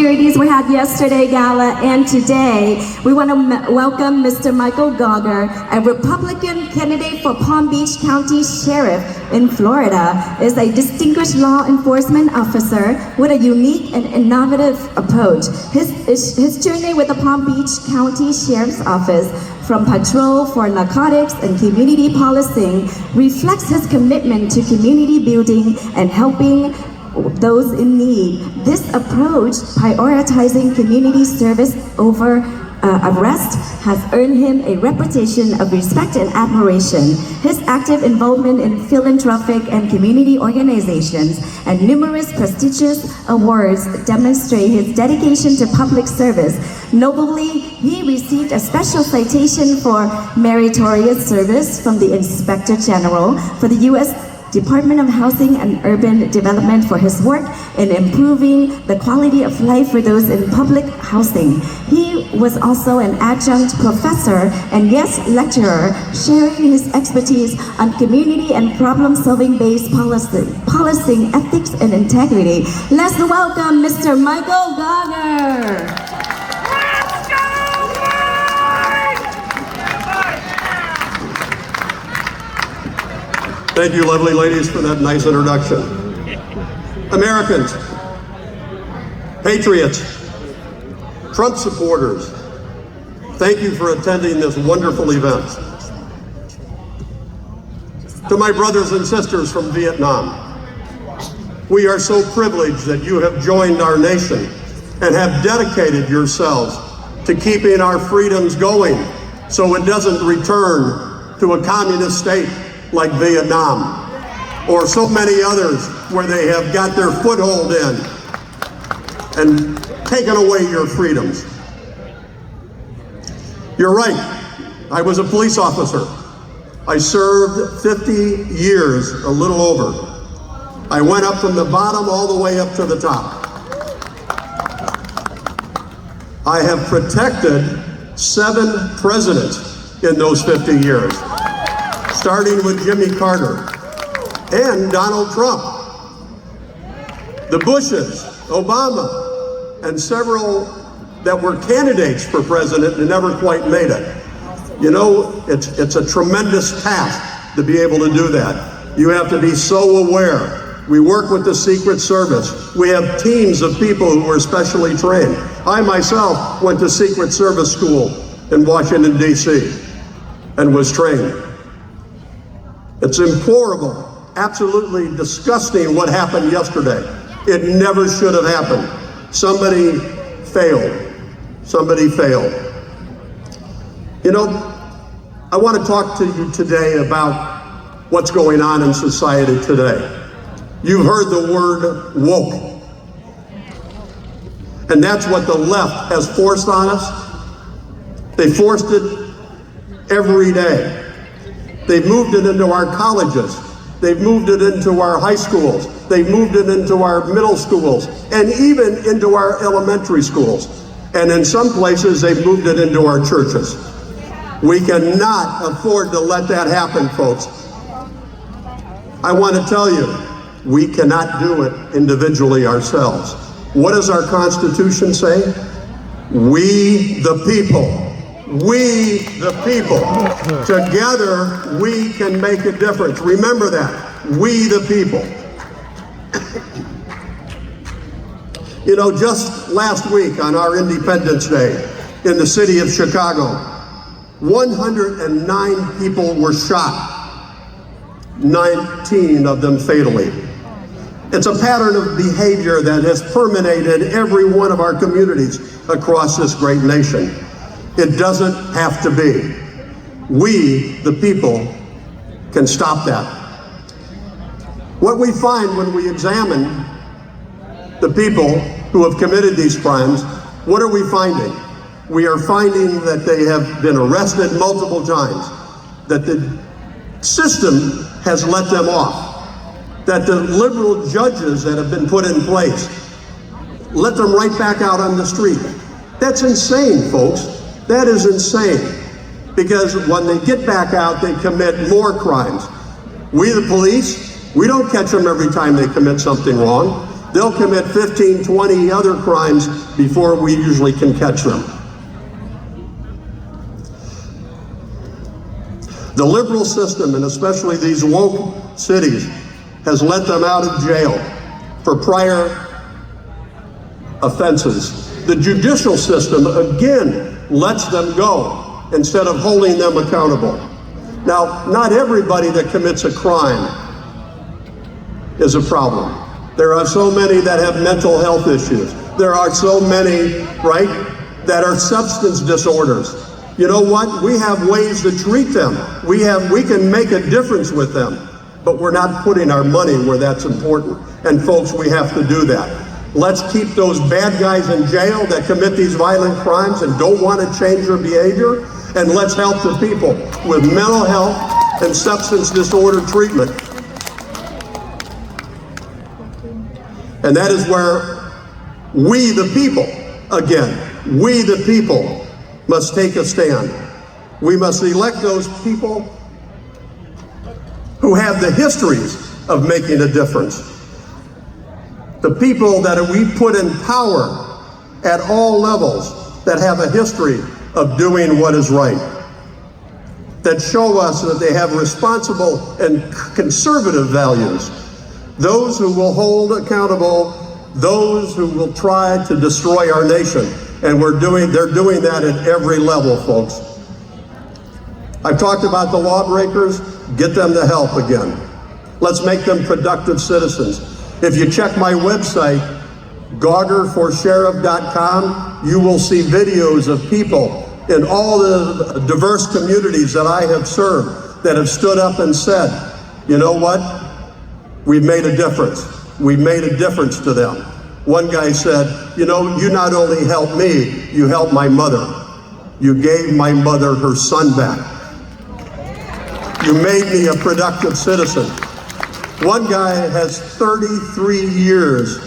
Securities. We had yesterday gala, and today we want to welcome Mr. Michael Gauger, a Republican candidate for Palm Beach County Sheriff in Florida. Is a distinguished law enforcement officer with a unique and innovative approach. His journey with the Palm Beach County Sheriff's Office from patrol for narcotics and community policing reflects his commitment to community building and helping those in need. This approach, prioritizing community service over arrest, has earned him a reputation of respect and admiration. His active involvement in philanthropic and community organizations and numerous prestigious awards demonstrate his dedication to public service. Notably, he received a special citation for meritorious service from the Inspector General for the U.S. Department of Housing and Urban Development for his work in improving the quality of life for those in public housing. He was also an adjunct professor and guest lecturer, sharing his expertise on community and problem-solving based policing, ethics, and integrity. Let's welcome Mr. Michael Gauger. Thank you, lovely ladies, for that nice introduction. Americans, patriots, Trump supporters, thank you for attending this wonderful event. To my brothers and sisters from Vietnam, we are so privileged that you have joined our nation and have dedicated yourselves to keeping our freedoms going so it doesn't return to a communist state like Vietnam, or so many others where they have got their foothold in and taken away your freedoms. You're right, I was a police officer. I served 50 years, a little over. I went up from the bottom all the way up to the top. I have protected 7 presidents in those 50 years. Starting with Jimmy Carter and Donald Trump, the Bushes, Obama, and several that were candidates for president and never quite made it. You know, it's a tremendous task to be able to do that. You have to be so aware. We work with the Secret Service. We have teams of people who are specially trained. I myself went to Secret Service school in Washington, D.C. and was trained. It's implorable, absolutely disgusting what happened yesterday. It never should have happened. Somebody failed. Somebody failed. You know, I want to talk to you today about what's going on in society today. You've heard the word woke. And that's what the left has forced on us. They forced it every day. They've moved it into our colleges. They've moved it into our high schools. They've moved it into our middle schools and even into our elementary schools. And in some places, they've moved it into our churches. We cannot afford to let that happen, folks. I want to tell you, we cannot do it individually ourselves. What does our Constitution say? We the people. We, the people, together we can make a difference. Remember that. We, the people. You know, just last week on our Independence Day in the city of Chicago, 109 people were shot, 19 of them fatally. It's a pattern of behavior that has permeated every one of our communities across this great nation. It doesn't have to be. We, the people, can stop that. What we find when we examine the people who have committed these crimes, what are we finding? We are finding that they have been arrested multiple times, that the system has let them off, that the liberal judges that have been put in place let them right back out on the street. That's insane, folks. That is insane, because when they get back out, they commit more crimes. We, the police, we don't catch them every time they commit something wrong. They'll commit 15, 20 other crimes before we usually can catch them. The liberal system, and especially these woke cities, has let them out of jail for prior offenses. The judicial system, again, lets them go instead of holding them accountable. Now, not everybody that commits a crime is a problem. There are so many that have mental health issues. There are so many, right, that are substance disorders. You know what? We have ways to treat them. We can make a difference with them, but we're not putting our money where that's important. And folks, we have to do that. Let's keep those bad guys in jail that commit these violent crimes and don't want to change their behavior, and let's help the people with mental health and substance disorder treatment. And that is where we the people, again, we the people must take a stand. We must elect those people who have the histories of making a difference. The people that we put in power at all levels that have a history of doing what is right, that show us that they have responsible and conservative values. Those who will hold accountable those who will try to destroy our nation. And they're doing that at every level, folks. I've talked about the lawbreakers. Get them the help again. Let's make them productive citizens. If you check my website, GaugerForSheriff.com, you will see videos of people in all the diverse communities that I have served that have stood up and said, you know what? We've made a difference. We've made a difference to them. One guy said, you know, you not only helped me, you helped my mother. You gave my mother her son back. You made me a productive citizen. One guy has 33 years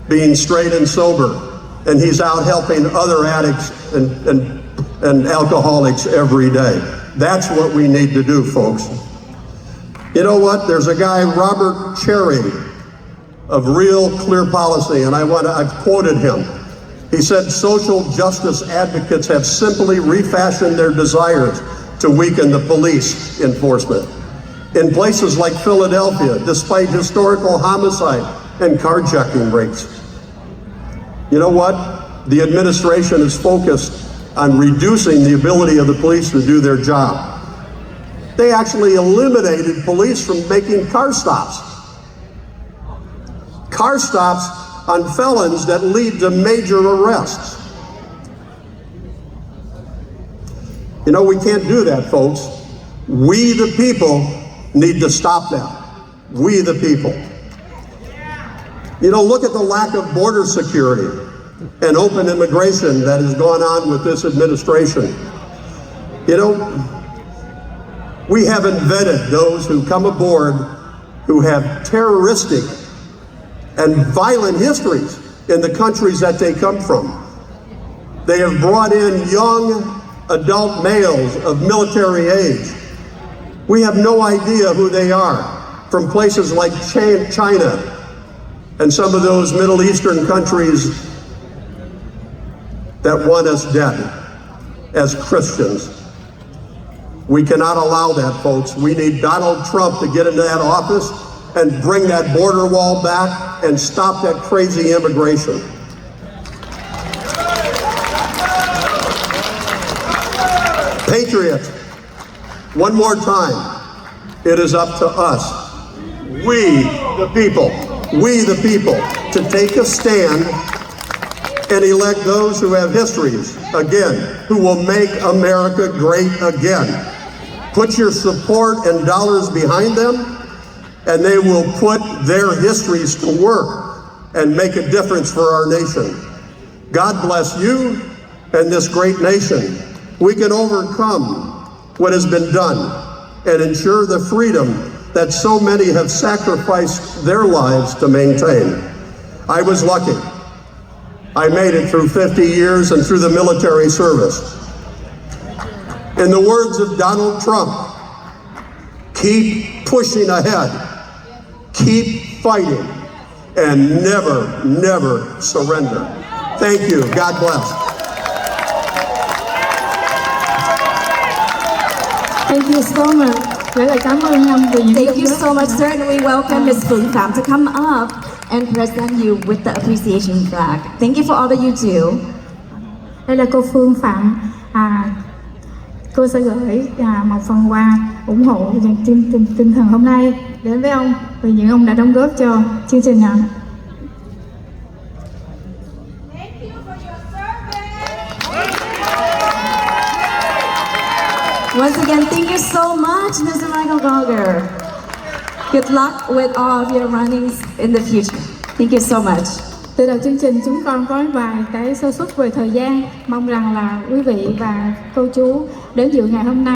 being straight and sober, and he's out helping other addicts and alcoholics every day. That's what we need to do, folks. You know what? There's a guy, Robert Cherry, of Real Clear Policy, and I've quoted him. He said, social justice advocates have simply refashioned their desires to weaken the police enforcement. In places like Philadelphia, despite historical homicide and carjacking rates. You know what? The administration is focused on reducing the ability of the police to do their job. They actually eliminated police from making car stops. Car stops on felons that lead to major arrests. You know, we can't do that, folks. We, the people, need to stop that. We, the people. You know, look at the lack of border security and open immigration that has gone on with this administration. You know, we haven't vetted those who come aboard who have terroristic and violent histories in the countries that they come from. They have brought in young adult males of military age. We have no idea who they are, from places like China and some of those Middle Eastern countries that want us dead as Christians. We cannot allow that, folks. We need Donald Trump to get into that office and bring that border wall back and stop that crazy immigration. Patriots, one more time, it is up to us, we the people, to take a stand and elect those who have histories, again, who will make America great again. Put your support and dollars behind them, and they will put their histories to work and make a difference for our nation. God bless you and this great nation. We can overcome what has been done and ensure the freedom that so many have sacrificed their lives to maintain. I was lucky. I made it through 50 years and through the military service. In the words of Donald Trump, keep pushing ahead, keep fighting, and never, never surrender. Thank you. God bless. Thank you so much. Rất là cảm ơn ông vì những Thank đóng you góp. so much, sir. And we welcome Ms. Phương Phạm to come up and present you with the appreciation flag. Thank you for all that you do. Đây là cô Phương Phạm. Cô sẽ gửi một phần quà ủng hộ về tinh thần hôm nay đến với ông vì những ông đã đóng góp cho chương trình này. Thank you for your service. Once again, thank you so much, Mr. Michael Gogger. Good luck with all of your runnings in the future. Thank you so much. Từ đầu chương trình chúng con có vài cái sơ suất về thời gian. Mong rằng là quý vị và cô chú đến dự ngày hôm nay